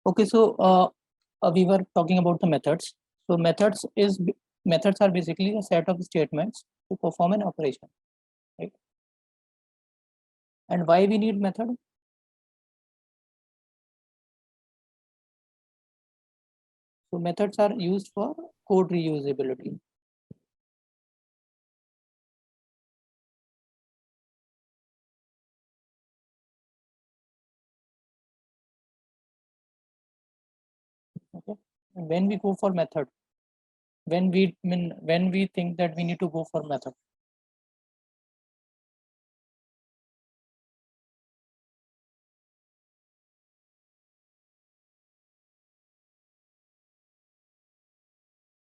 Okay, so we were talking about the methods. So methods are basically a set of statements to perform an operation, right? And why we need method? So methods are used for code reusability. Okay, and when we go for method, when we think that we need to go for method,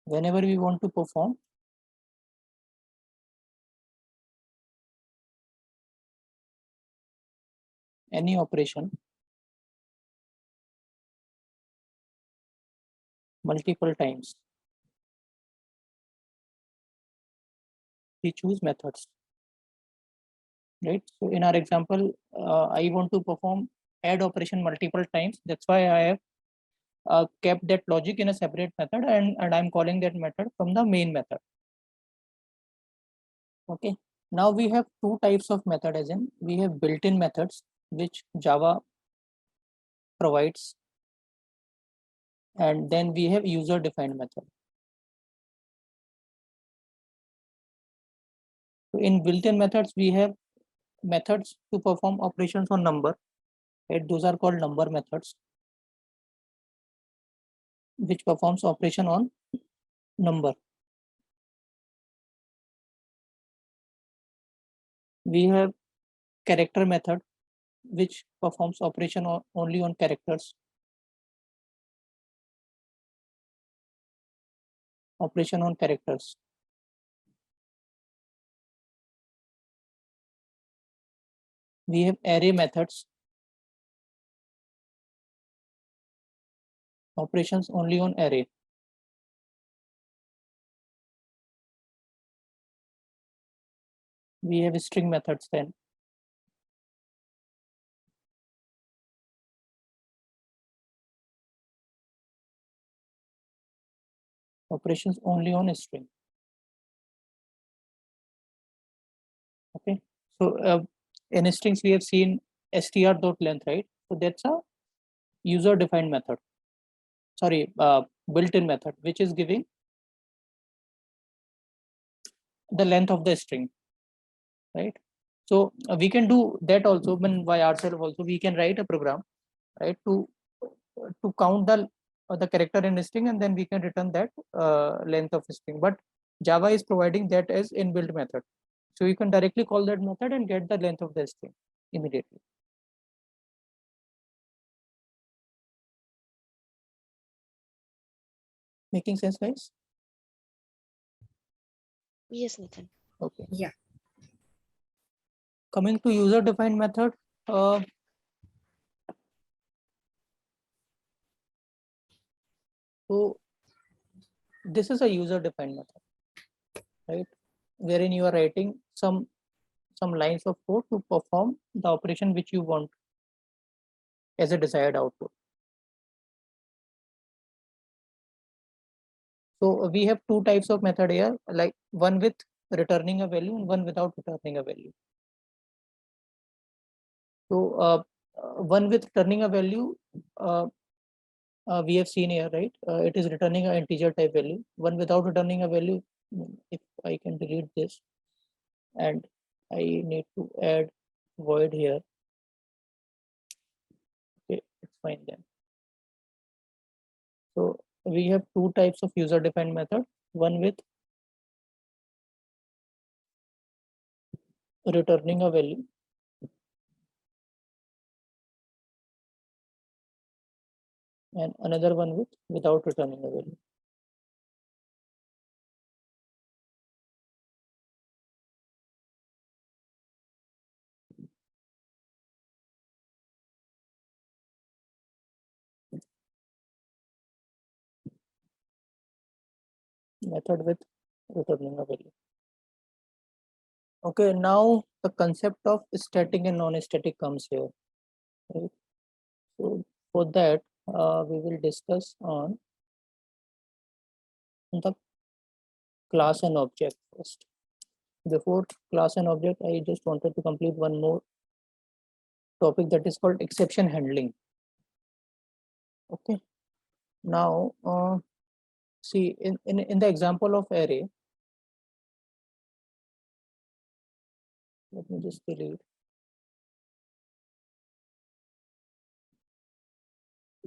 whenever we want to perform any operation multiple times, we choose methods, right? So in our example, I want to perform add operation multiple times. That's why I have kept that logic in a separate method, and I'm calling that method from the main method. Okay, now we have two types of method, as in we have built-in methods which Java provides, and then we have user-defined method. So in built-in methods, we have methods to perform operations on number, right? Those are called number methods, which performs operation on number. We have character method, which performs operation only on characters. Operation on characters. We have array methods, operations only on array. We have string methods then. Operations only on a string. Okay, so in strings we have seen str.length, right? So that's a user-defined method. Sorry, built-in method, which is giving the length of the string, right? So we can do that also by ourselves. Also, we can write a program, right, to count the character in a string, and then we can return that length of a string. But Java is providing that as inbuilt method, so you can directly call that method and get the length of the string immediately. Making sense, guys? Yes, Nathan. Okay. Yeah. Coming to user-defined method, so this is a user-defined method, right? Wherein you are writing some lines of code to perform the operation which you want as a desired output. So we have two types of method here, like one with returning a value and one without returning a value. So one with returning a value, we have seen here, right? It is returning an integer type value. One without returning a value, if I can delete this, and I need to add void here. Okay, it's fine then. So we have two types of user-defined method, one with returning a value and another one with without returning a value. Method with returning a value. Okay, now the concept of static and non-static comes here, right? So for that, we will discuss on the class and object first. Before class and object, I just wanted to complete one more topic, that is called exception handling. Okay. Now, see, in the example of array, let me just delete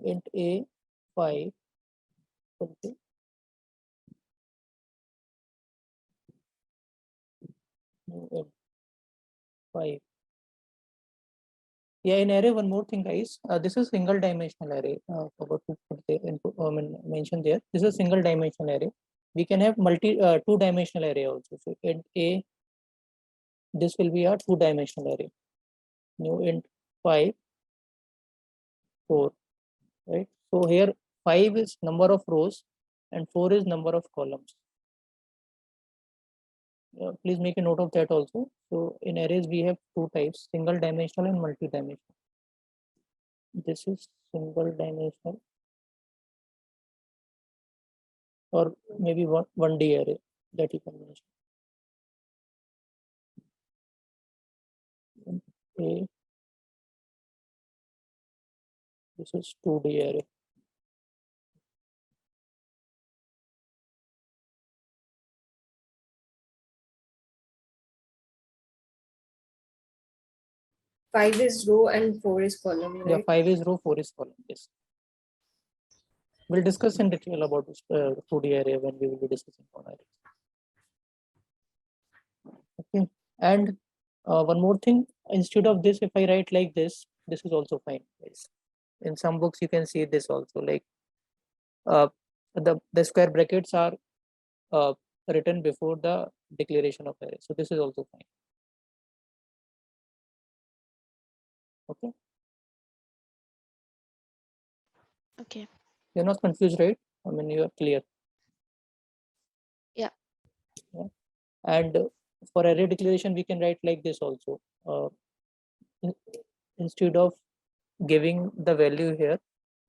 int a 5, okay, int 5. Yeah, in array, one more thing, guys. This is single dimensional array. Forgot to put the input, mention there. This is single dimensional array. We can have two dimensional array also. So int a, this will be a two dimensional array. New int 5, 4, right? So here 5 is number of rows and 4 is number of columns. Please make a note of that also. So in arrays we have two types, single dimensional and multi-dimensional. This is single dimensional, or maybe 1D array that you can mention. Okay. This is 2D array. Five is row and 4 is column, right? Yeah, 5 is row, 4 is column. Yes. We'll discuss in detail about this 2D array when we will be discussing on arrays. Okay. And one more thing, instead of this, if I write like this is also fine. Yes. In some books you can see this also, like the square brackets are written before the declaration of array. So this is also fine. Okay. Okay. You're not confused, right? I mean, you are clear. Yeah. And for array declaration, we can write like this also. Instead of giving the value here,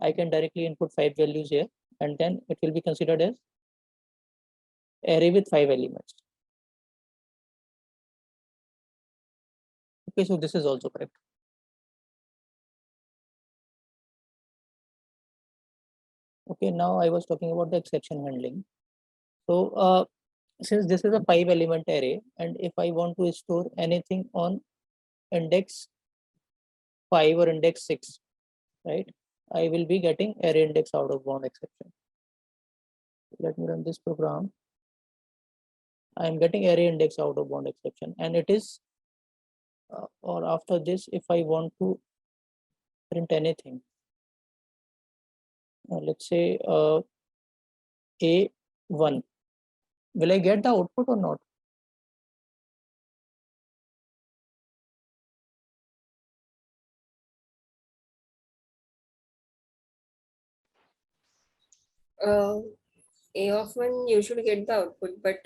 I can directly input 5 values here, and then it will be considered as array with 5 elements. Okay, so this is also correct. Okay, now I was talking about the exception handling. So since this is a 5 element array, and if I want to store anything on index 5 or index 6, right, I will be getting array index out of bound exception. Let me run this program. I am getting array index out of bound exception, and it is or after this, if I want to print anything, let's say A1, will I get the output or not? A of 1 usually get the output, but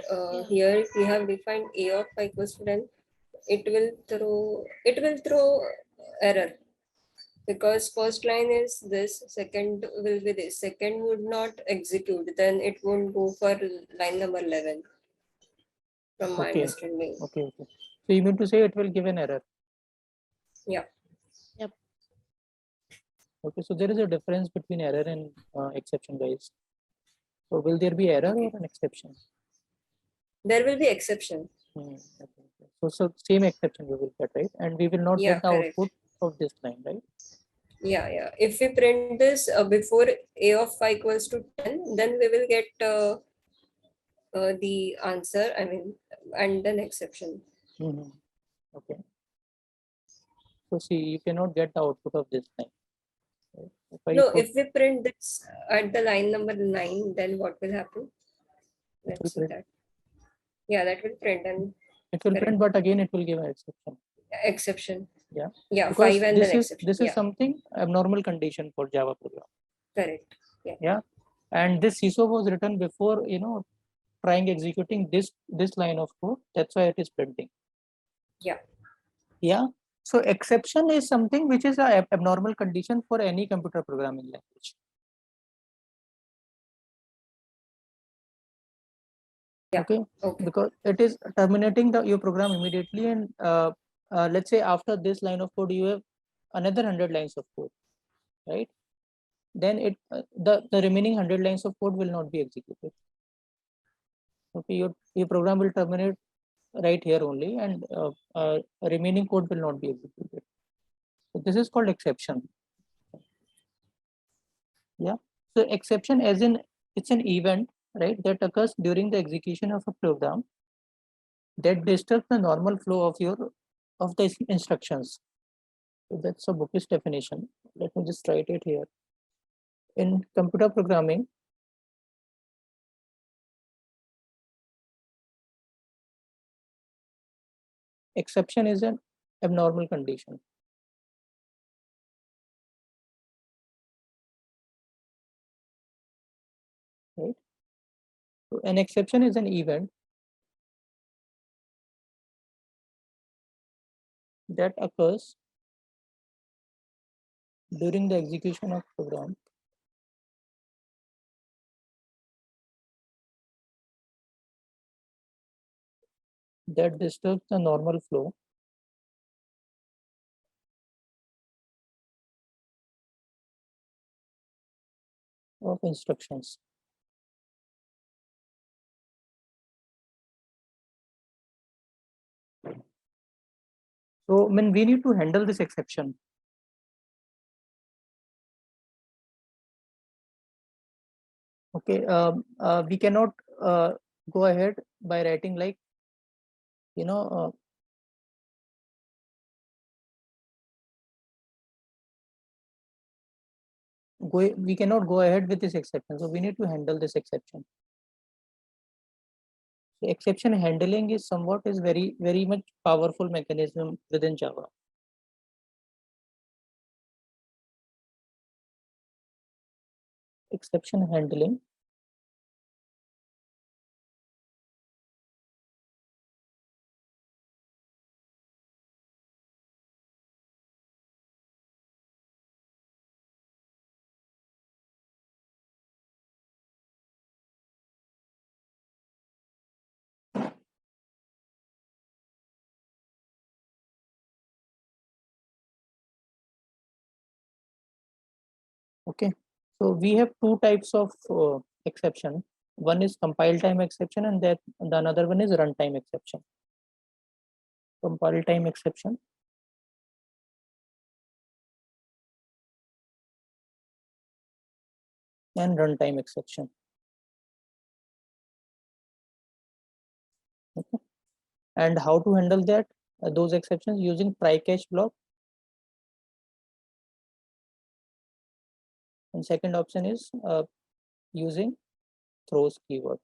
here we have defined A of 5 equals to 10. It will throw error, because first line is this, second will be this, second would not execute, then it won't go for line number 11 from my understanding. Okay. So you mean to say it will give an error? Yeah. Yep. Okay, so there is a difference between error and exception, guys. So will there be error or an exception? There will be exception. Okay. So same exception we will get, right? And we will not get the correct. output of this line, right? Yeah. If we print this before A of 5 equals to 10, then we will get the answer, and then exception. Okay. So see, you cannot get the output of this line. Right? If we print this at the line number 9, then what will happen? Let's see that. Yeah, that will print, and it will print, but again it will give an exception. Exception. Yeah. Yeah, because 5 and then exception. This is something abnormal condition for Java program. Correct. Yeah. And this CISO was written before, trying executing this line of code. That's why it is printing. Yeah. So exception is something which is a abnormal condition for any computer programming language. Yeah. Okay, Okay. because it is terminating your program immediately, and let's say after this line of code you have another 100 lines of code, right? Then the remaining 100 lines of code will not be executed. Okay, your program will terminate right here only, and remaining code will not be executed. So this is called exception. Yeah. So exception, as in it's an event, right, that occurs during the execution of a program that disturbs the normal flow of the instructions. So that's a bookish definition. Let me just write it here. In computer programming, exception is an abnormal condition. Right? So an exception is an event that occurs during the execution of program that disturbs the normal flow of instructions. So when we need to handle this exception, okay, we cannot go ahead by writing like, you know, we cannot go ahead with this exception. So we need to handle this exception. So exception handling is very much powerful mechanism within Java. Exception handling Okay, so we have two types of exception. One is compile time exception, and that the another one is runtime exception. Compile time exception and runtime exception. Okay, and how to handle that those exceptions using try catch block. And second option is using throws keyword.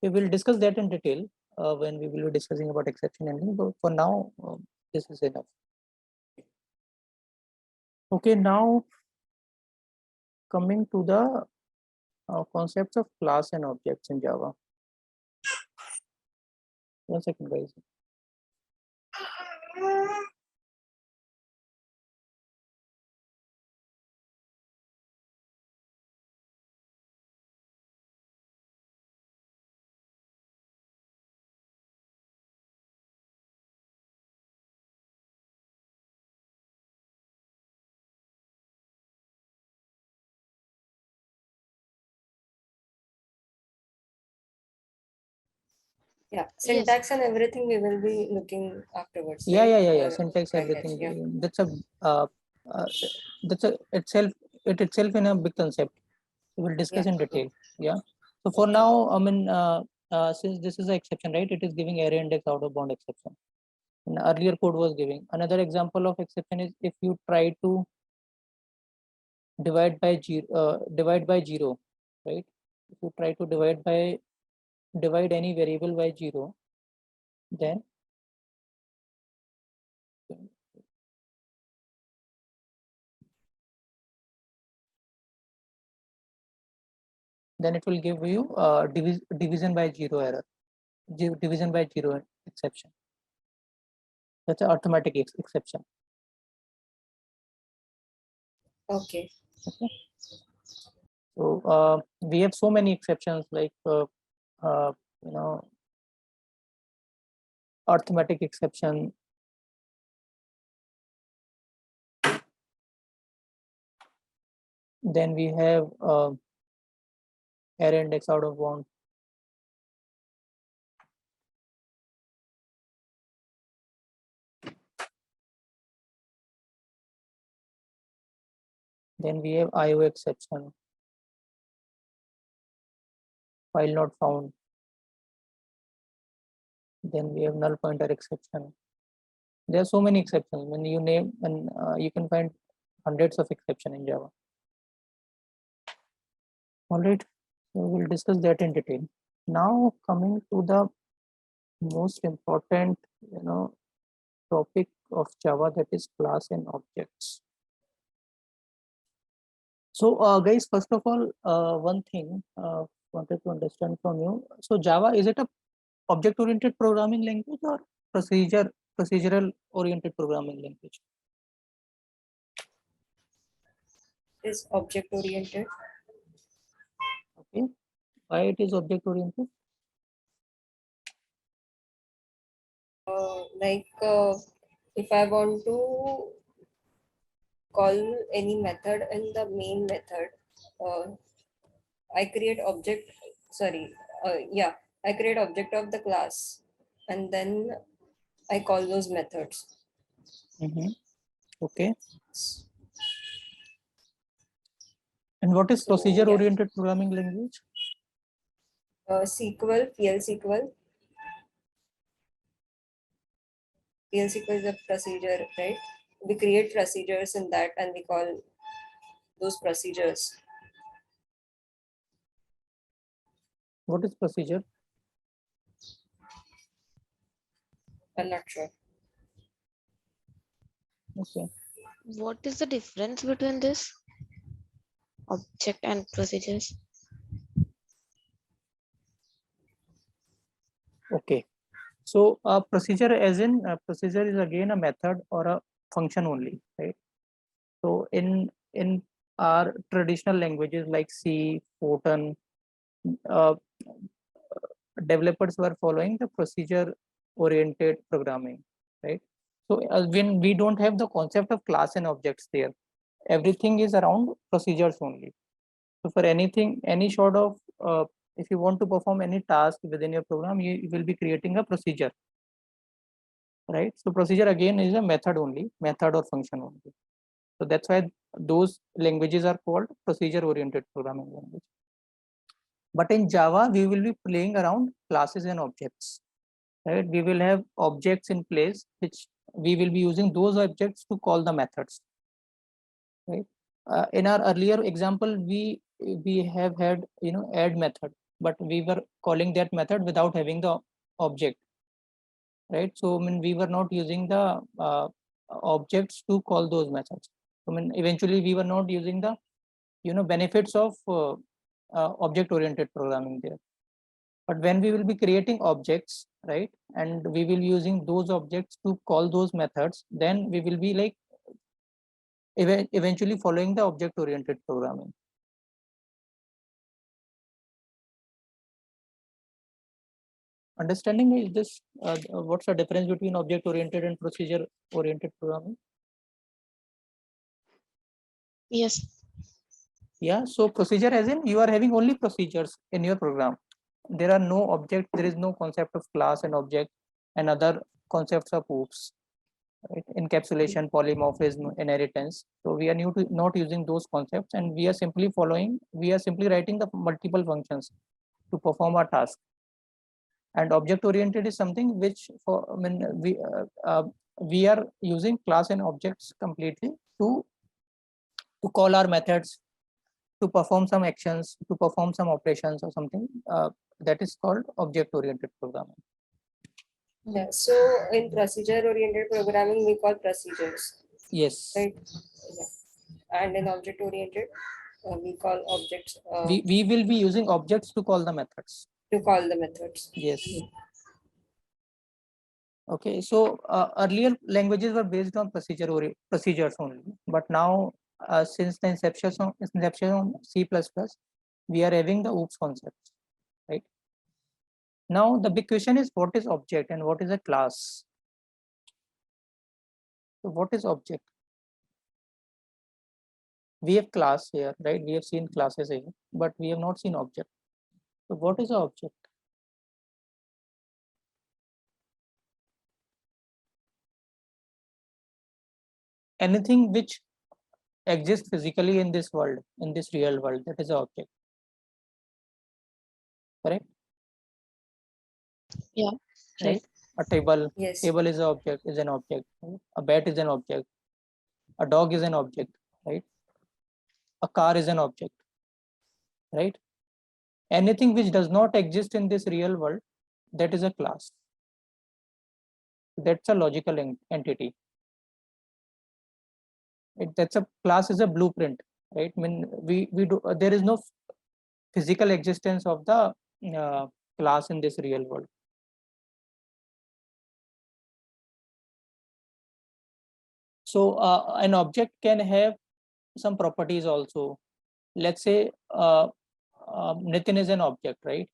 We will discuss that in detail when we will be discussing about exception handling, but for now this is enough. Okay, now coming to the concepts of class and objects in Java. 1 second, guys. Yeah, syntax and everything we will be looking afterwards. Yeah, right? yeah. Syntax, everything. Yeah. That's a uh, it itself in a big concept. We will discuss Yeah. in detail. Yeah. So for Okay. now, I mean, since this is an exception, right? It is giving array index out of bound exception. And earlier code was giving. Another example of exception is if you try to divide by zero, right? If you try to divide any variable by 0, then it will give you division by 0 error, division by 0 exception. That's an automatic exception. Okay. Okay. So we have so many exceptions like arithmetic exception. Then we have array index out of bound. Then we have IO exception, file not found. Then we have null pointer exception. There are so many exceptions. When you name, and you can find hundreds of exceptions in Java. All right, so we'll discuss that in detail. Now coming to the most important, topic of Java, that is class and objects. So guys, first of all, one thing wanted to understand from you. So Java, is it a object oriented programming language or procedural oriented programming language? Is object oriented. Okay, why it is object oriented? If I want to call any method in the main method, I create object, I create object of the class, and then I call those methods. Okay. And what is procedure oriented programming language? SQL, PL SQL. PL SQL is a procedure, right? We create procedures in that and we call those procedures. What is procedure? I'm not sure. Okay. What is the difference between this object and procedures? Okay. So a procedure, as in procedure, is again a method or a function only, right? So in our traditional languages like C, Fortran, developers were following the procedure oriented programming, right? So when we don't have the concept of class and objects there, everything is around procedures only. So for anything, any sort of if you want to perform any task within your program, you will be creating a procedure, right? So procedure again is a method only, method or function only. So that's why those languages are called procedure oriented programming language. But in Java, we will be playing around classes and objects, right? We will have objects in place, which we will be using those objects to call the methods, right? In our earlier example, we have had add method, but we were calling that method without having the object, right? So I mean, we were not using the objects to call those methods. I mean, eventually we were not using the benefits of object oriented programming there. But when we will be creating objects, right, and we will using those objects to call those methods, then we will be like eventually following the object oriented programming. Understanding is this, what's the difference between object oriented and procedure oriented programming? Yes. Yeah, so procedure as in you are having only procedures in your program. There are no objects, there is no concept of class and object and other concepts of OOPs, right? Encapsulation, polymorphism, inheritance. So we are not using those concepts, and we are simply writing the multiple functions to perform our task. And object oriented is something which we are using class and objects completely to call our methods, to perform some actions, to perform some operations or something. That is called object oriented programming. Yeah, so in procedure oriented programming, we call procedures. Yes. Right. Yeah. And in object oriented, we call objects. We will be using objects to call the methods. To call the methods. Yes. Okay, so earlier languages were based on procedures only, but now since the inception of C++, we are having the OOPS concept, right? Now the big question is, what is object and what is a class? So what is object? We have class here, right? We have seen classes here, but we have not seen object. So what is an object? Anything which exists physically in this world, in this real world, that is an object. Correct? Yeah. Right? A table, Yes. table is an object, right? A bat is an object. A dog is an object, right? A car is an object, right? Anything which does not exist in this real world, that is a class. That's a logical entity. That's a class is a blueprint, right? I mean, we do there is no physical existence of the class in this real world. So an object can have some properties also. Let's say Nitin is an object, right?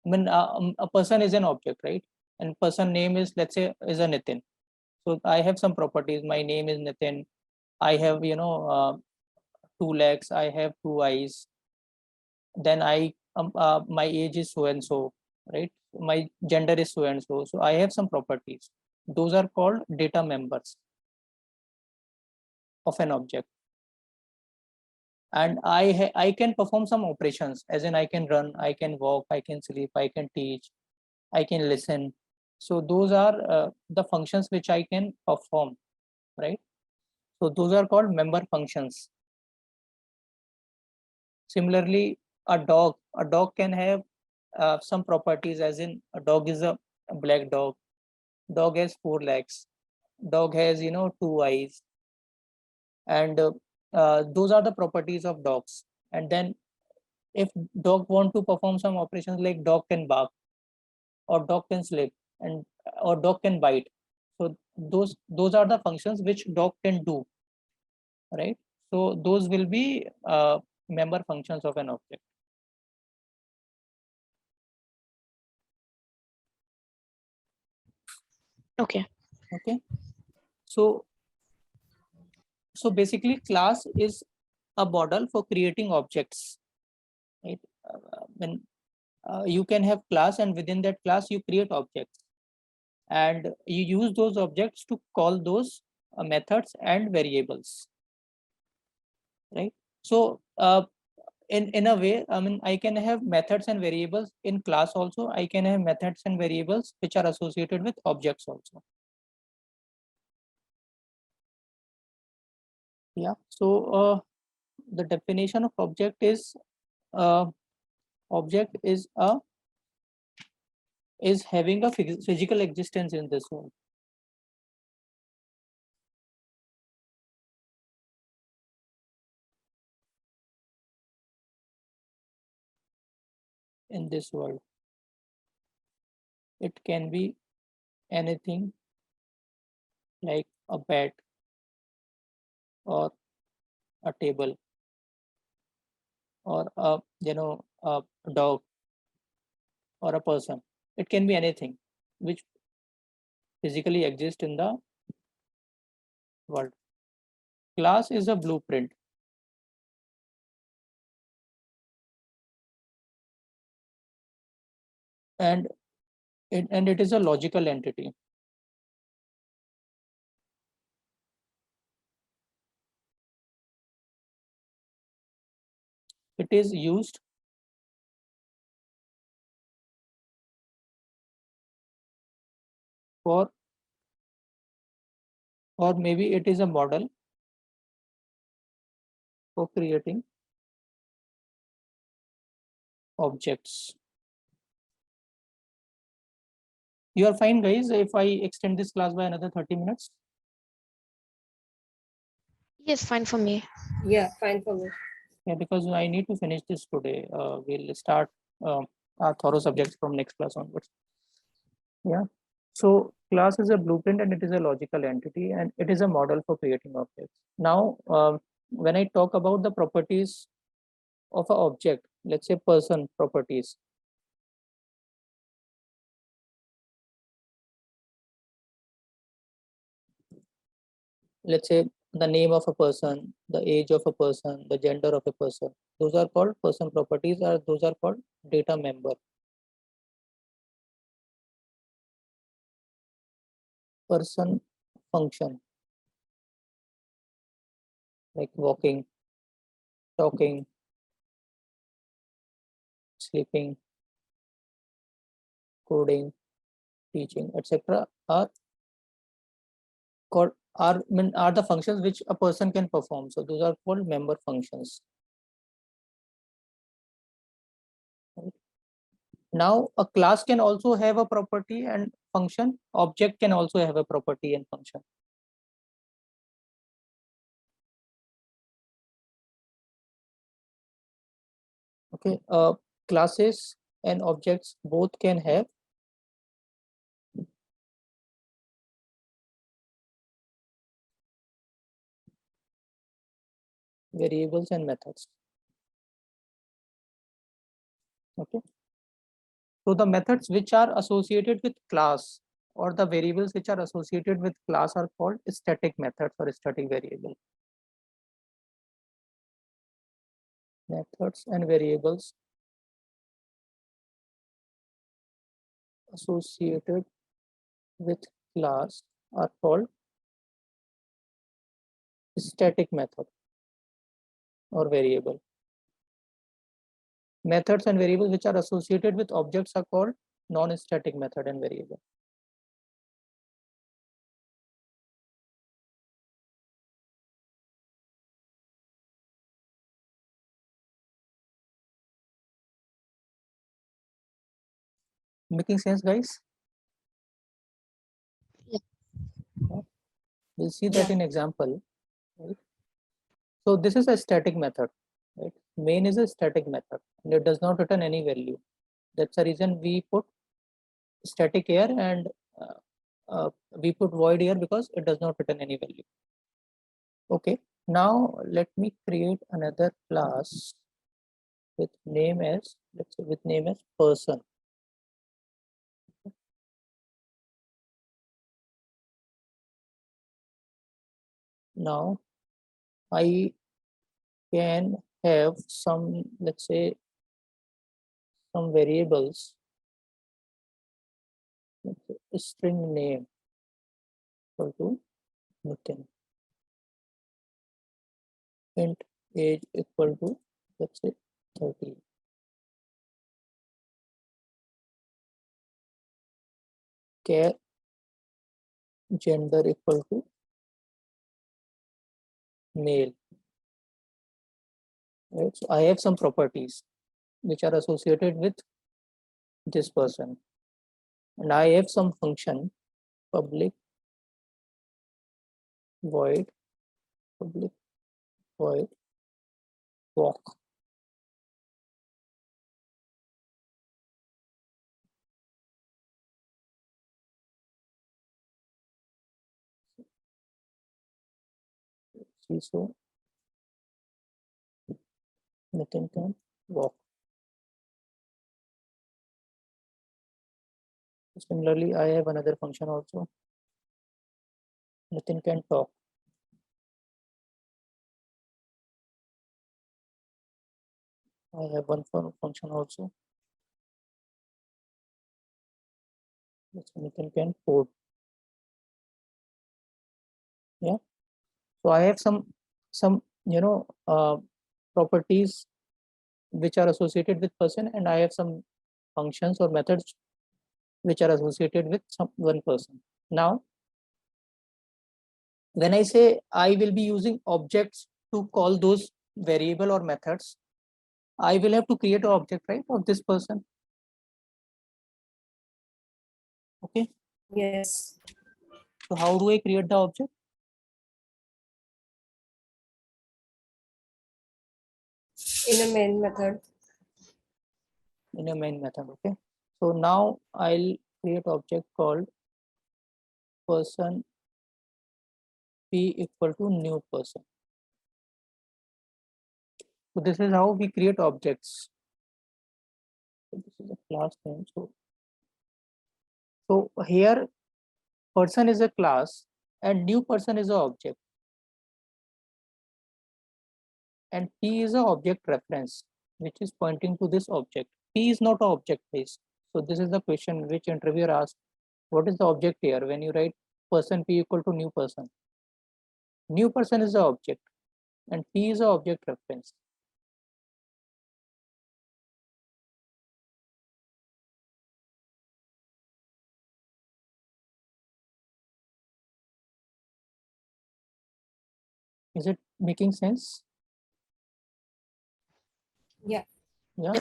I mean, a person is an object, right? And person name is, let's say, is a Nitin. So I have some properties. My name is Nitin. I have, 2 legs. I have 2 eyes. Then my age is so and so, right? My gender is so and so. So I have some properties. Those are called data members of an object. And I can perform some operations, as in I can run, I can walk, I can sleep, I can teach, I can listen. So those are the functions which I can perform, right? So those are called member functions. Similarly, a dog can have some properties, as in a dog is a black dog. Dog has 4 legs. Dog has 2 eyes, and those are the properties of dogs. And then if dog want to perform some operations, like dog can bark, or dog can sleep, and or dog can bite. So those are the functions which dog can do, right? So those will be member functions of an object. Okay. Okay. So basically, class is a model for creating objects, right? When you can have class, and within that class you create objects, and you use those objects to call those methods and variables, right? So in a way, I mean, I can have methods and variables in class also. I can have methods and variables which are associated with objects also. Yeah. So the definition of object is object is having a physical existence in this world. In this world, it can be anything like a bat, or a table, or a dog, or a person. It can be anything which physically exists in the world. Class is a blueprint, and it is a logical entity. It is used for, or maybe it is a model for creating objects. You are fine, guys, if I extend this class by another 30 minutes? Yes, fine for me. Yeah, fine for me. Yeah, because I need to finish this today. We'll start our thorough subjects from next class onwards. Yeah. So class is a blueprint, and it is a logical entity, and it is a model for creating objects. Now, when I talk about the properties of an object, let's say person properties. Let's say the name of a person, the age of a person, the gender of a person. Those are called person properties, or those are called data member. Person function, like walking, talking, sleeping, coding, teaching, etc. are called are the functions which a person can perform. So those are called member functions. Right? Now a class can also have a property and function. Object can also have a property and function. Okay, classes and objects both can have variables and methods. Okay, so the methods which are associated with class or the variables which are associated with class are called static methods or static variables. Methods and variables associated with class are called static method or variable. Methods and variables which are associated with objects are called non-static method and variable. Making sense, guys? Yep. We'll see that Yeah. in example. Right? So this is a static method. Right? Main is a static method and it does not return any value. That's the reason we put static here, and we put void here because it does not return any value. Okay, now let me create another class with name as, let's say, with name as person. Now I can have some, let's say, some variables, let's say, string name equal to Nitin, int age equal to, let's say, 30, care gender equal to male. Right? So I have some properties which are associated with this person, and I have some function public void public void walk. See, so Nitin can walk. Similarly, I have another function also. Nitin can talk. I have one function also. Nitin can code. Yeah. So I have some properties which are associated with person, and I have some functions or methods which are associated with some one person. Now, when I say I will be using objects to call those variable or methods, I will have to create an object, right, of this person. Okay. Yes. So how do I create the object? In a main method. In a main method. Okay. So now I'll create object called person p equal to new person. So this is how we create objects. So this is a class name. So here person is a class and new person is an object, and P is an object reference which is pointing to this object. P is not an object base. So this is the question which interviewer asked. What is the object here when you write person P equal to new person? New person is the object and P is an object reference. Is it making sense? Yeah. Yeah.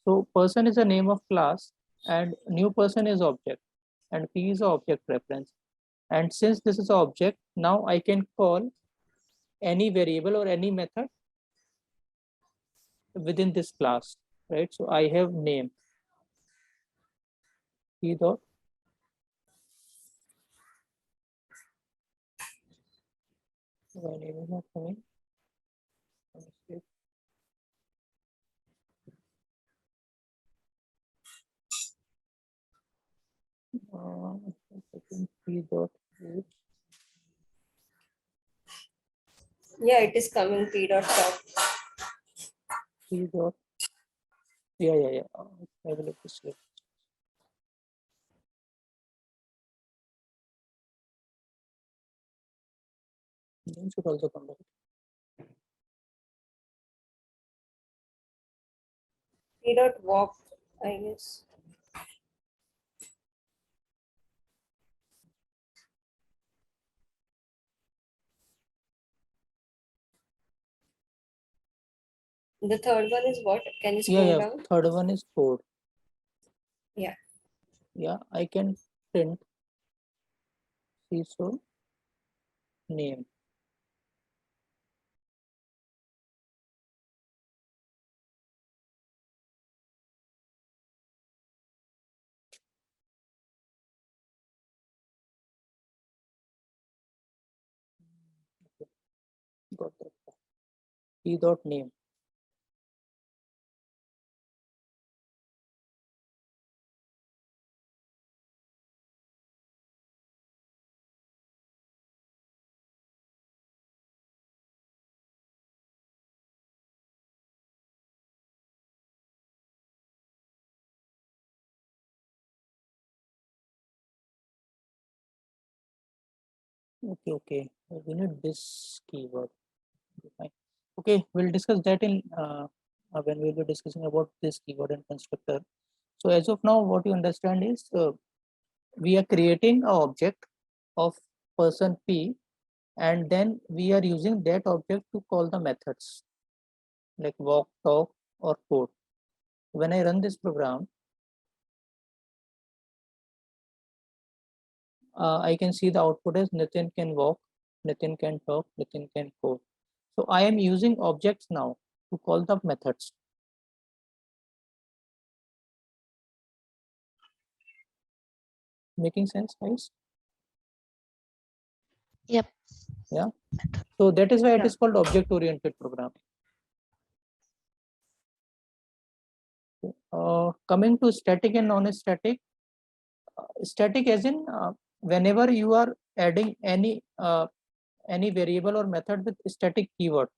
So person is a name of class and new person is object and P is a object reference. And since this is an object, now I can call any variable or any method within this class, right? So I have name P dot my name is not coming. P dot age, Yeah, it is coming P dot top. P dot yeah. I will have to select. Name should also come back. P dot walk, I guess. The third one is what? Can you scroll Yeah. down? Third one is code. Yeah. Yeah, I can print CSO name. Got that. P dot name. Okay. We need this keyword. Fine. Okay, we'll discuss that in when we'll be discussing about this keyword and constructor. So as of now, what you understand is we are creating an object of person P, and then we are using that object to call the methods like walk, talk, or code. When I run this program, I can see the output as Nitin can walk, Nitin can talk, Nitin can code. So I am using objects now to call the methods. Making sense, guys? Yep. Yeah. So that is why it Yeah. is called object-oriented programming. Coming to static and non-static, static as in whenever you are adding any variable or method with static keyword,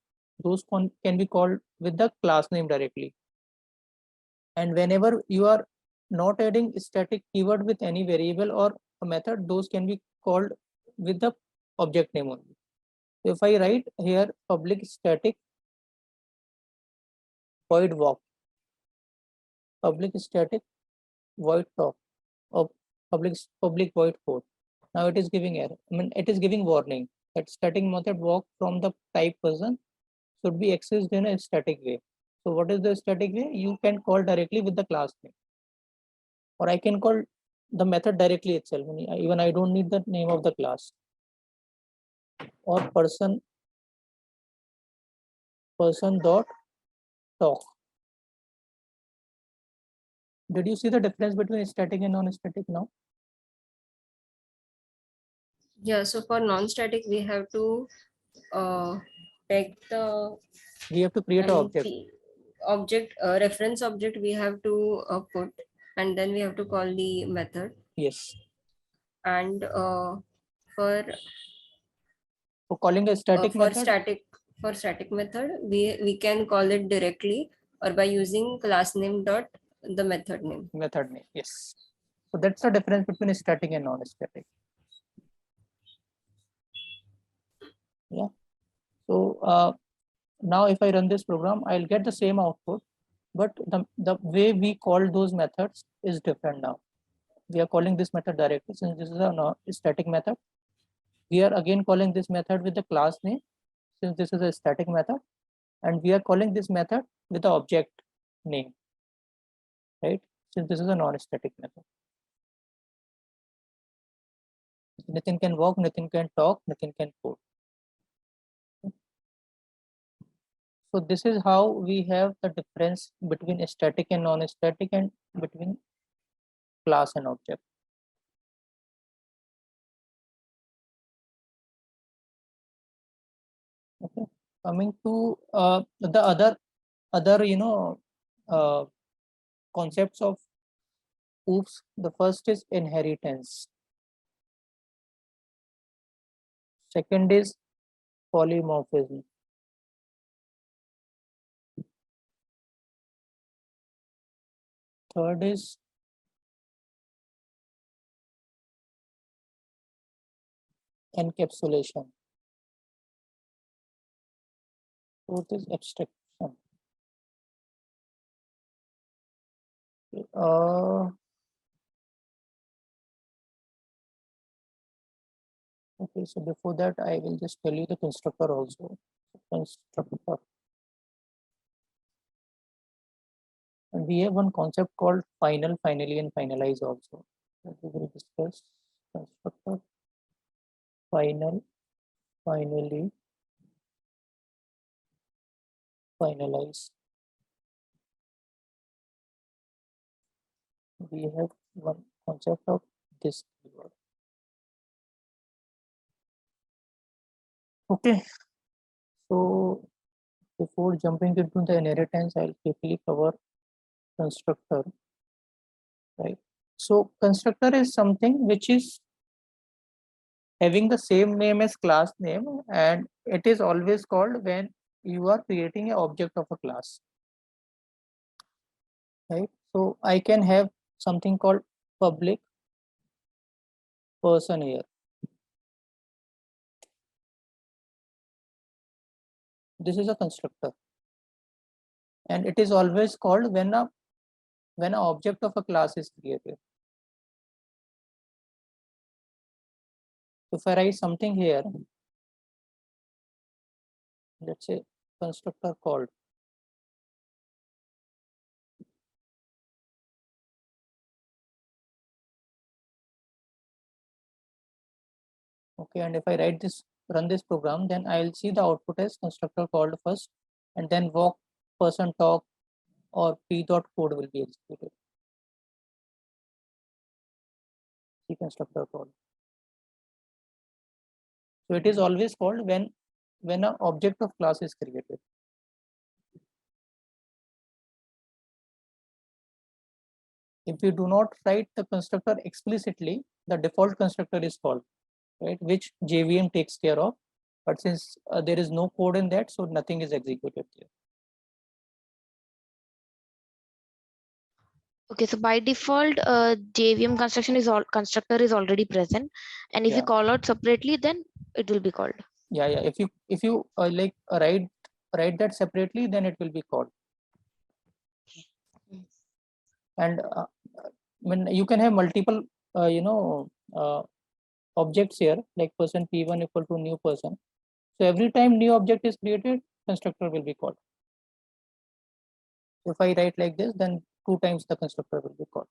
those can be called with the class name directly. And whenever you are not adding static keyword with any variable or a method, those can be called with the object name only. So if I write here public static void walk, public static void talk, or public void code. Now it is giving error. I mean, it is giving warning that static method walk from the type person should be accessed in a static way. So what is the static way? You can call directly with the class name, or I can call the method directly itself. Even I don't need the name of the class. Or person dot talk. Did you see the difference between static and non-static now? Yeah, so for non-static, we have to take the We have to create an object. object reference object we have to put, and then we have to call the method. Yes. And for calling a static method. For static method, we can call it directly or by using class name dot the method name. Method name. Yes. So that's the difference between static and non-static. Yeah. So now if I run this program, I'll get the same output, but the way we call those methods is different now. We are calling this method directly since this is a static method. We are again calling this method with the class name since this is a static method, and we are calling this method with the object name, right? Since this is a non-static method. Nitin can walk, Nitin can talk, Nitin can code. So this is how we have the difference between static and non-static and between class and object. Okay. Coming to the other concepts of OOPS. The first is inheritance. Second is polymorphism. Third is encapsulation. Fourth is abstraction. Okay, so before that, I will just tell you the constructor also. Constructor. And we have one concept called final, finally, and finalize also. That we will discuss. Constructor, final, finally, finalize. We have one concept of this keyword. Okay, so before jumping into the inheritance, I'll quickly cover constructor, right? So constructor is something which is having the same name as class name, and it is always called when you are creating an object of a class, right? So I can have something called public person here. This is a constructor, and it is always called when an object of a class is created. If I write something here, let's say constructor called, okay, and if I run this program, then I'll see the output as constructor called first, and then walk, person, talk, or p.code will be executed. See constructor call. So it is always called when an object of class is created. If you do not write the constructor explicitly, the default constructor is called, right, which JVM takes care of. But since there is no code in that, so nothing is executed here. Okay, so by default, JVM constructor is already present, and if you call out separately, then it will be called. Yeah. If you write that separately, then it will be called. And when you can have multiple objects here, like person p1 equal to new person. So every time new object is created, constructor will be called. If I write like this, then 2 times the constructor will be called.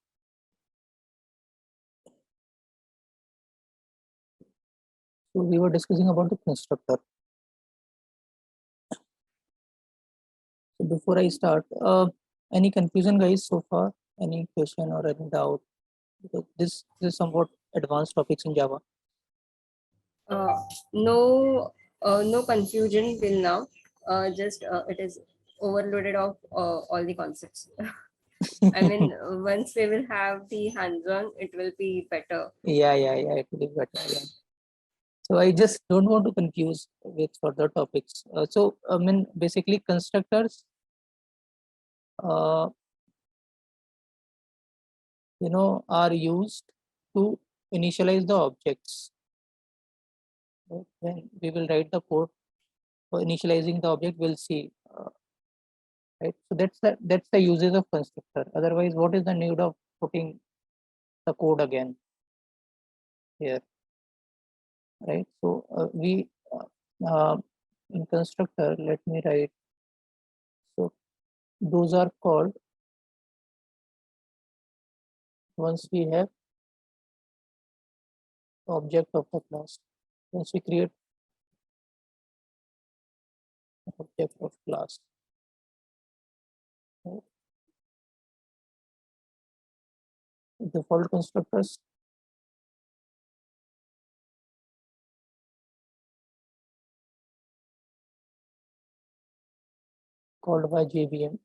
So we were discussing about the constructor. So before I start, any confusion, guys, so far? Any question or any doubt? Because this is somewhat advanced topics in Java. No confusion till now. Just it is overloaded of all the concepts. I mean, once we will have the hands-on, it will be better. Yeah, it will be better. Yeah. So I just don't want to confuse with further topics. So I mean, basically, constructors, are used to initialize the objects. When we will write the code for initializing the object, we'll see. Right. So that's the usage of constructor. Otherwise, what is the need of putting the code again here? Right. So we in constructor, let me write. So those are called, once we have object of the class, once we create object of class, right? Default constructors called by JVM,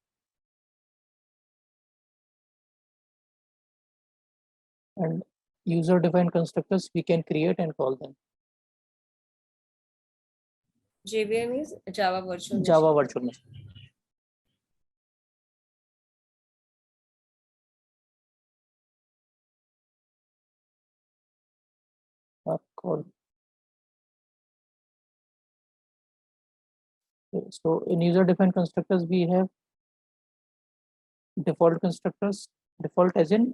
and user defined constructors we can create and call them. JVM is Java Virtual Java Machine. Virtual Machine. Are called. Okay, so in user defined constructors we have default constructors, default as in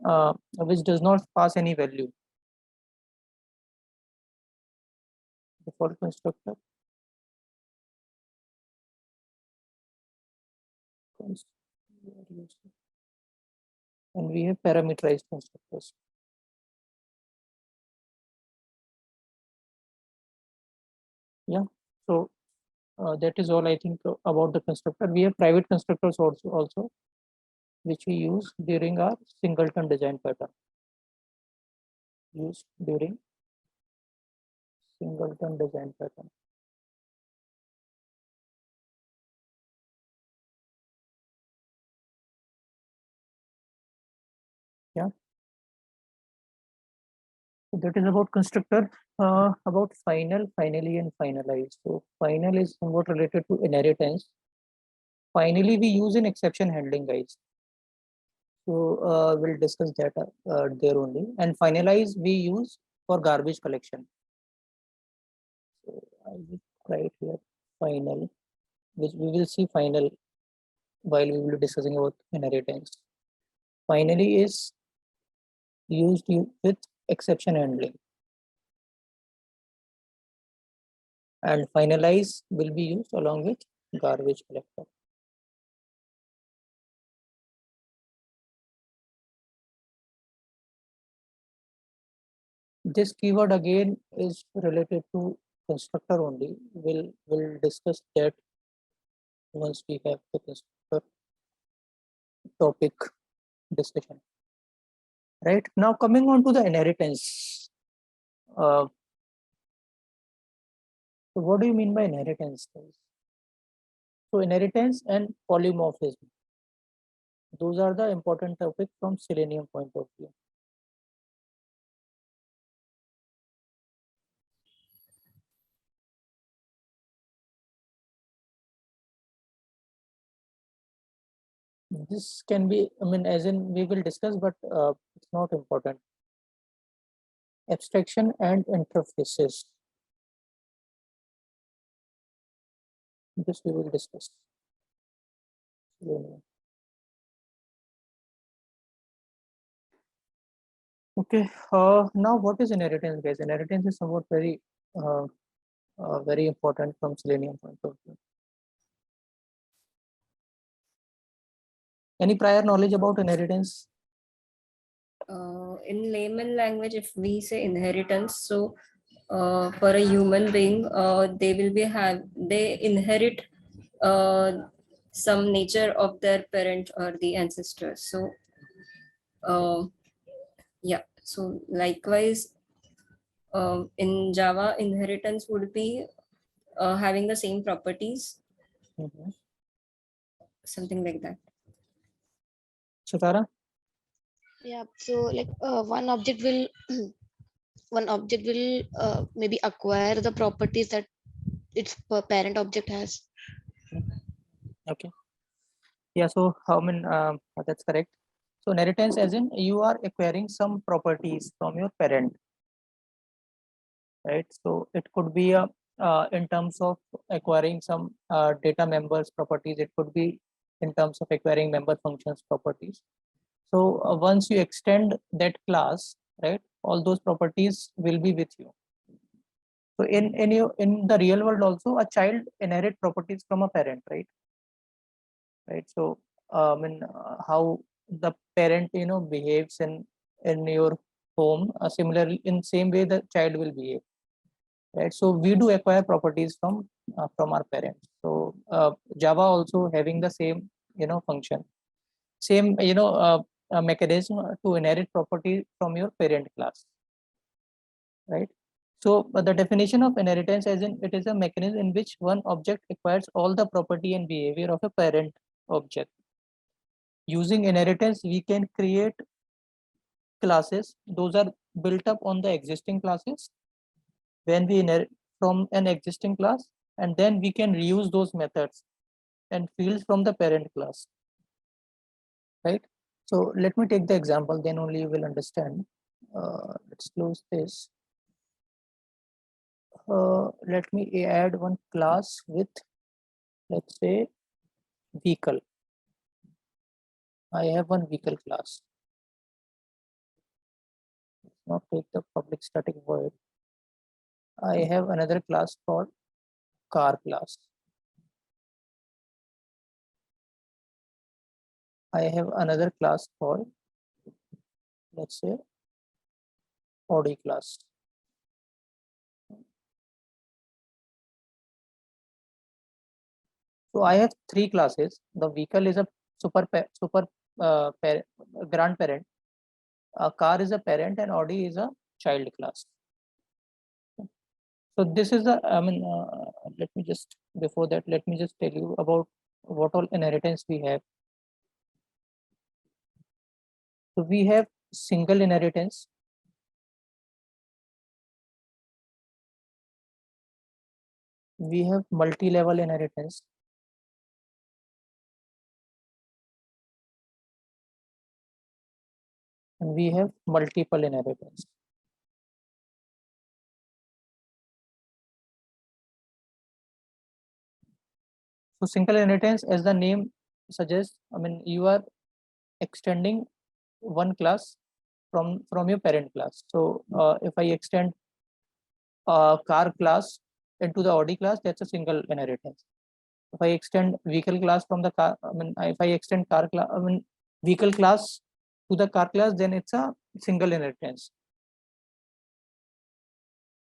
which does not pass any value. Default constructor. And we have parameterized constructors. Yeah, so that is all I think about the constructor. We have private constructors also which we use during our singleton design pattern. Used during singleton design pattern. Yeah. So that is about constructor. About final, finally, and finalize. So final is somewhat related to inheritance. Finally, we use in exception handling, guys. So we'll discuss that there only. And finalize we use for garbage collection. So I will write here final, which we will see final while we will be discussing about inheritance. Finally is used with exception handling. And finalize will be used along with garbage collector. This keyword again is related to constructor only. We'll discuss that once we have the constructor topic discussion. Right now, coming on to the inheritance. So what do you mean by inheritance? So inheritance and polymorphism. Those are the important topics from Selenium point of view. This can be, I mean, as in we will discuss, but it's not important. Abstraction and interfaces. This we will discuss. Okay, now what is inheritance, guys? Inheritance is somewhat very important from Selenium point of view. Any prior knowledge about inheritance? In layman language, if we say inheritance, so for a human being, they inherit some nature of their parent or the ancestors. So yeah, so likewise, in Java, inheritance would be having the same properties. Mm-hmm. something like that. Sutara? Yeah, so like one object will one object will maybe acquire the properties that its parent object has. Okay. Yeah, so that's correct. So inheritance as in you are acquiring some properties from your parent, right? So it could be a in terms of acquiring some data members properties. It could be in terms of acquiring member functions properties. So once you extend that class, right, all those properties will be with you. So in the real world also, a child inherit properties from a parent, right? Right. So how the parent behaves in your home, similarly in same way the child will behave, right? So we do acquire properties from our parents. So Java also having the same function, same mechanism to inherit property from your parent class, right? So the definition of inheritance as in it is a mechanism in which one object acquires all the property and behavior of a parent object. Using inheritance, we can create classes. Those are built up on the existing classes when we inherit from an existing class, and then we can reuse those methods and fields from the parent class, right? So let me take the example, then only you will understand. Let's close this. Let me add one class with, let's say, vehicle. I have one vehicle class. Now take the public static void. I have another class called car class. I have another class called, let's say, Audi class. So I have three classes. The vehicle is a grandparent. A car is a parent, and Audi is a child class. So this is the, let me just, before that, let me just tell you about what all inheritance we have. So we have single inheritance. We have multi-level inheritance. And we have multiple inheritance. So single inheritance, as the name suggests, you are extending one class from your parent class. So if I extend car class into the Audi class, that's a single inheritance. If I extend vehicle class from the car, if I extend car class, vehicle class to the car class, then it's a single inheritance.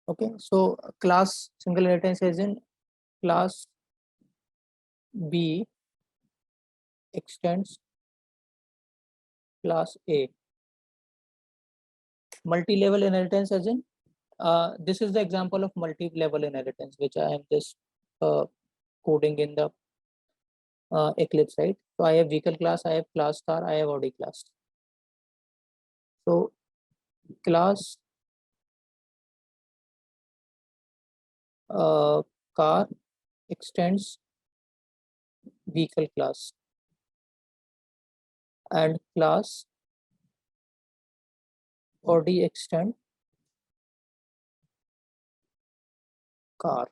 Okay, so class single inheritance is in class B extends class A. Multi-level inheritance as in this is the example of multi-level inheritance which I am just coding in the Eclipse, right? So I have vehicle class, I have class car, I have Audi class. So class car extends vehicle class, and class Audi extend car.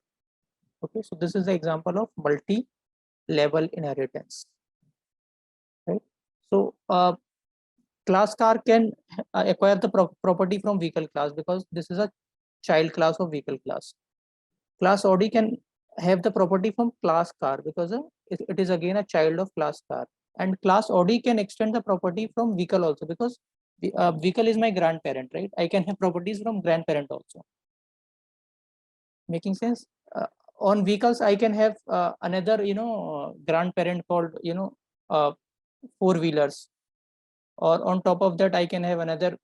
Okay, so this is the example of multi-level inheritance, right? So class car can acquire the property from vehicle class because this is a child class of vehicle class. Class Audi can have the property from class car because it is again a child of class car. And class Audi can extend the property from vehicle also because the vehicle is my grandparent, right? I can have properties from grandparent also. Making sense? On vehicles, I can have another, grandparent called, four-wheelers. Or on top of that, I can have another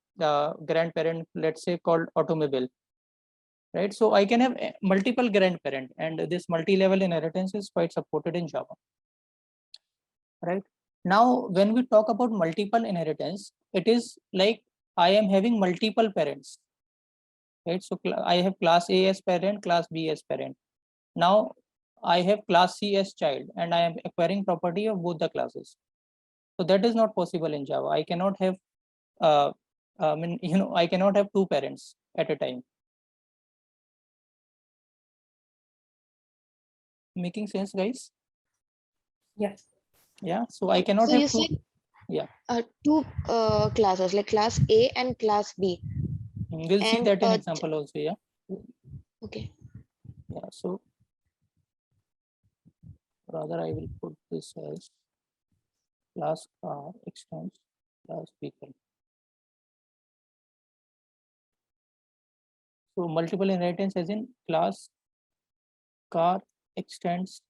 grandparent, let's say, called automobile. Right? So I can have multiple grandparent, and this multi-level inheritance is quite supported in Java. right? Now, when we talk about multiple inheritance, it is like I am having multiple parents, right? So I have class A as parent, class B as parent. Now I have class C as child, and I am acquiring property of both the classes. So that is not possible in Java. I cannot have, I cannot have two parents at a time. Making sense, guys? Yeah. Yeah. So I cannot So have you two. said Yeah. two classes, like class A and class B. We'll see And that in example also. Yeah. okay. Yeah. So rather, I will put this as class car extends class vehicle. So multiple inheritance as in class car extends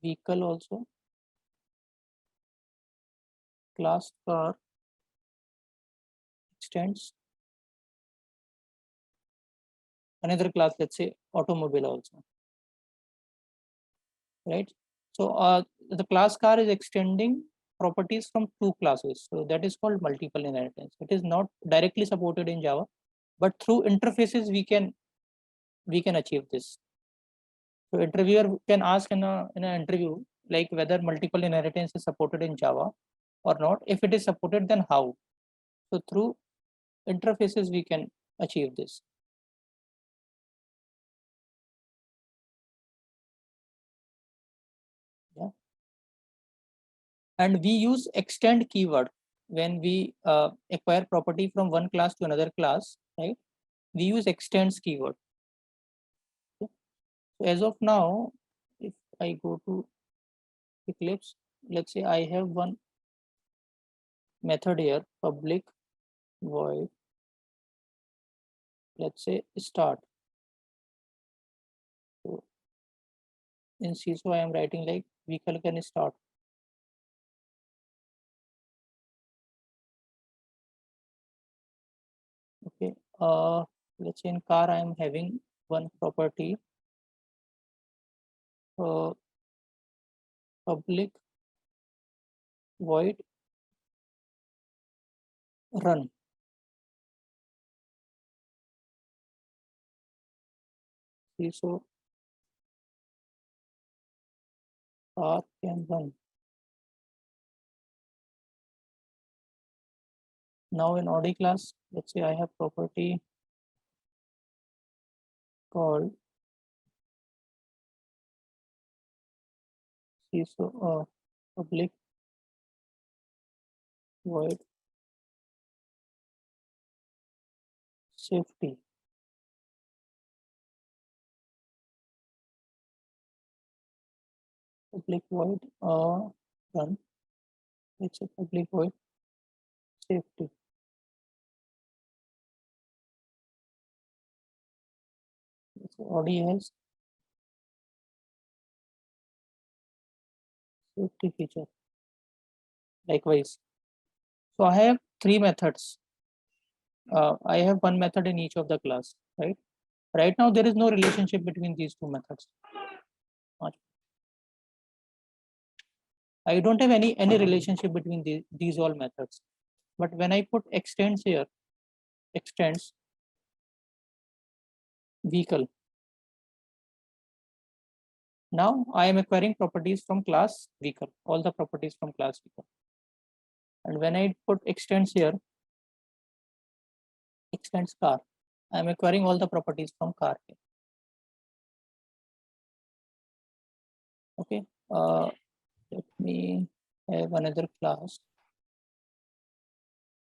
vehicle also, class car extends another class, let's say automobile also, right? So the class car is extending properties from two classes, so that is called multiple inheritance. It is not directly supported in Java, but through interfaces we can achieve this. So interviewer can ask in an interview like whether multiple inheritance is supported in Java or not. If it is supported, then how? So through interfaces we can achieve this. Yeah. And we use extend keyword when we acquire property from one class to another class, right? We use extends keyword. Okay. So as of now, if I go to Eclipse, let's say I have one method here, public void, let's say start. So in CISO, I am writing like vehicle can start. Okay. Let's say in car, I am having one property, public void run. CISO car can run. Now in Audi class, let's say I have property called CISO public void safety. Public void run. It's a public void safety. So Audi has safety feature. Likewise. So I have three methods. I have one method in each of the class, right? Right now, there is no relationship between these two methods. I don't have any relationship between these all methods. But when I put extends here, extends vehicle. Now I am acquiring properties from class vehicle, all the properties from class vehicle. And when I put extends here, extends car, I am acquiring all the properties from car here. Okay. Let me have another class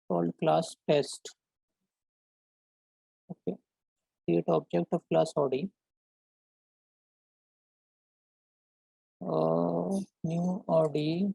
called class test. Okay. Create object of class Audi. New Audi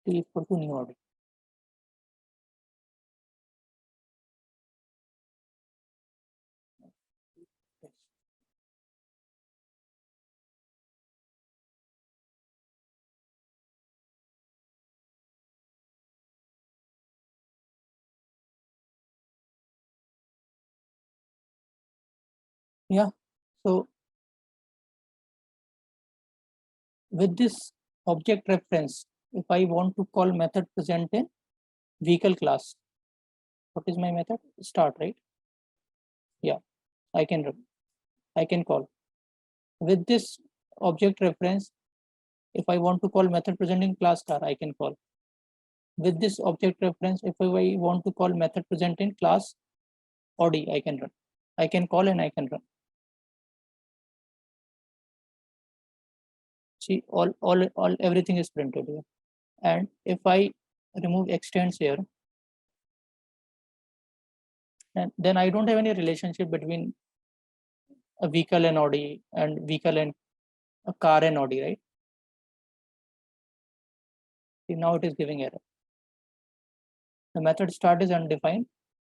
T equal to new Audi. Yeah. So with this object reference, if I want to call method present in vehicle class, what is my method? Start, right? Yeah, I can call. With this object reference, if I want to call method present in class car, I can call. With this object reference, if I want to call method present in class Audi, I can run. I can call and I can run. See, all everything is printed here. And if I remove extends here, and then I don't have any relationship between a vehicle and Audi and vehicle and a car and Audi, right? See, now it is giving error. The method start is undefined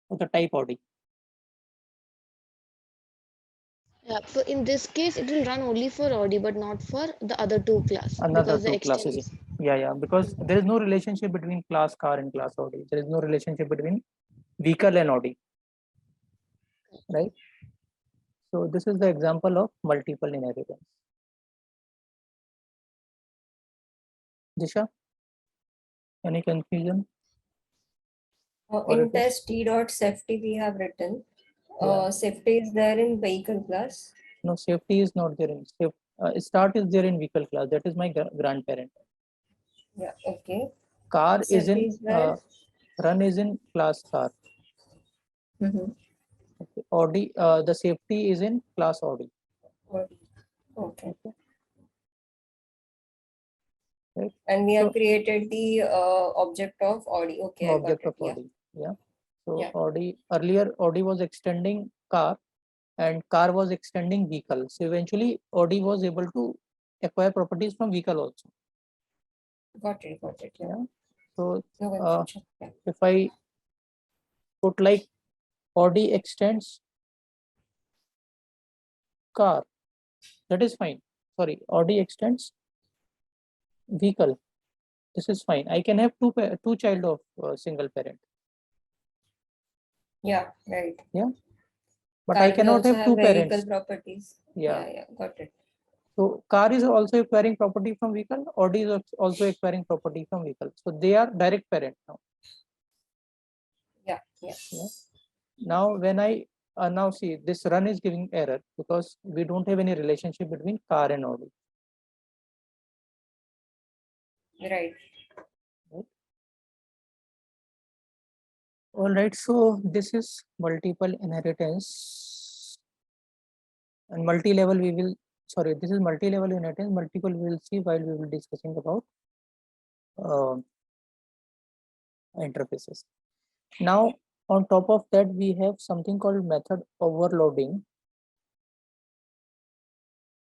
for the type Audi. Yeah, so in this case, it will run only for Audi, but not for the other two class Another because the two classes. extends. Yeah, because there is no relationship between class car and class Audi. There is no relationship between vehicle and Audi, right? So this is the example of multiple inheritance. Disha, any confusion? Or In it is- test t dot safety we have written. Yeah. Safety is there in vehicle class. No, safety is not there in start is there in vehicle class. That is my grandparent. Yeah, okay. Car is Safety in is where? run is in class car. Mm-hmm. Okay. Audi, the safety is in class Audi. Okay. Okay. Right. And we have So, created the object of Audi. Okay, I got object it. of Yeah. Audi. Yeah. So Yeah. Audi, earlier Audi was extending car and car was extending vehicle. So eventually Audi was able to acquire properties from vehicle also. Got it. Got it. Yeah. Yeah. So No confusion. Yeah. if I put like Audi extends car, that is fine. Sorry, Audi extends vehicle. This is fine. I can have two child of single parent. Yeah. Right. Yeah. But Car I will cannot also have have two vehicle parents. properties. Yeah. Yeah. Got it. So car is also acquiring property from vehicle. Audi is also acquiring property from vehicle. So they are direct parent now. Yeah. Yeah. Yeah. Now when I now see this run is giving error because we don't have any relationship between car and Audi. Right. All right, so this is multiple inheritance and multi-level we will, sorry, this is multi-level inheritance, multiple we will see while we will discussing about interfaces. Now, on top of that, we have something called method overloading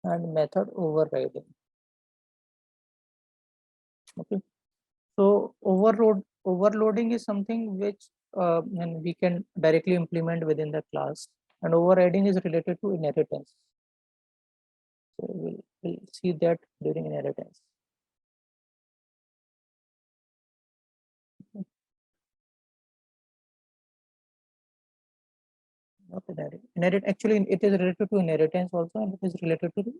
and method overriding. Okay, so overloading is something which and we can directly implement within the class, and overriding is related to inheritance. So we'll see that during inheritance. Not inherit. Actually, it is related to inheritance also, and it is related to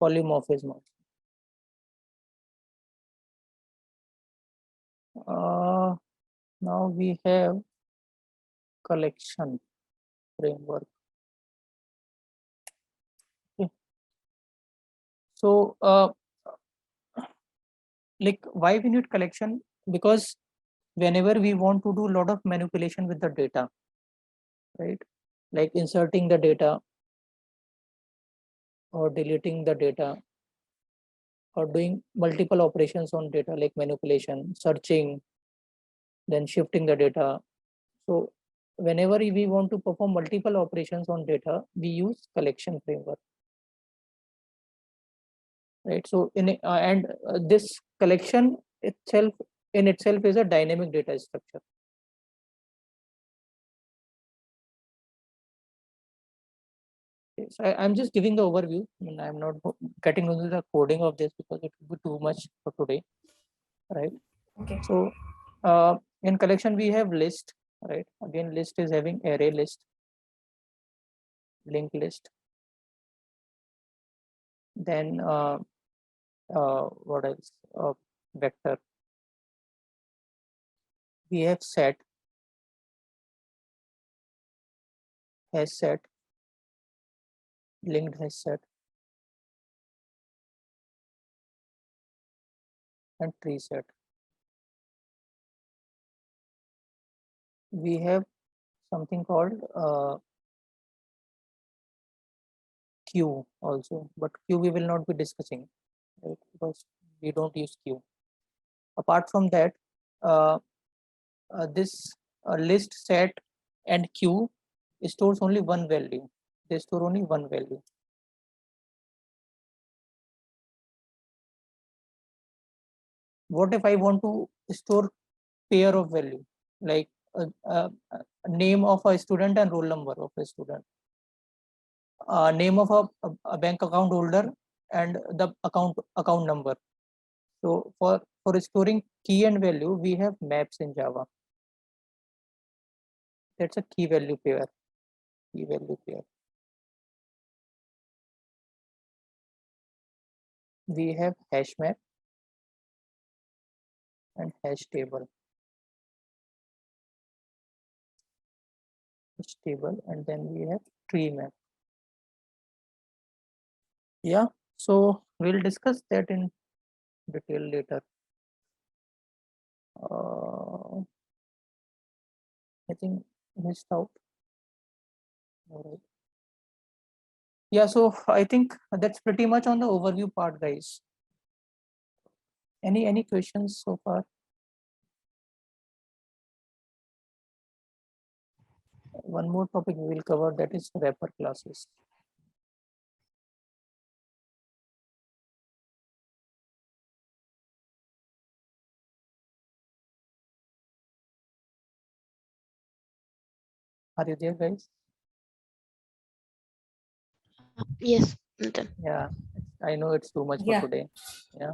polymorphism. Now we have collection framework. Okay. So, like, why we need collection? Because whenever we want to do a lot of manipulation with the data, right? Like inserting the data or deleting the data or doing multiple operations on data like manipulation, searching, then shifting the data. So whenever we want to perform multiple operations on data, we use collection framework, right? So this collection itself in itself is a dynamic data structure. Okay, so I'm just giving the overview. I mean, I'm not getting into the coding of this because it would be too much for today, right? Okay. So in collection we have list, right? Again, list is having array list, linked list, Then what else? Vector. We have set, has set, linked has set, and tree set. We have something called queue also, but queue we will not be discussing, right? Because we don't use queue. Apart from that, this list, set, and queue stores only one value. They store only one value. What if I want to store pair of value, like name of a student and roll number of a student, name of a bank account holder and the account number. So for storing key and value, we have maps in Java. That's a key value pair. Key value pair. We have hash map and hash table. Hash table, and then we have tree map. Yeah, so we'll discuss that in detail later. I think missed out. All right. Yeah, so I think that's pretty much on the overview part, guys. Any questions so far? One more topic we will cover, that is wrapper classes. Are you there, guys? Yes, Nathan. Yeah, I know it's too much for Yeah. today. Yeah.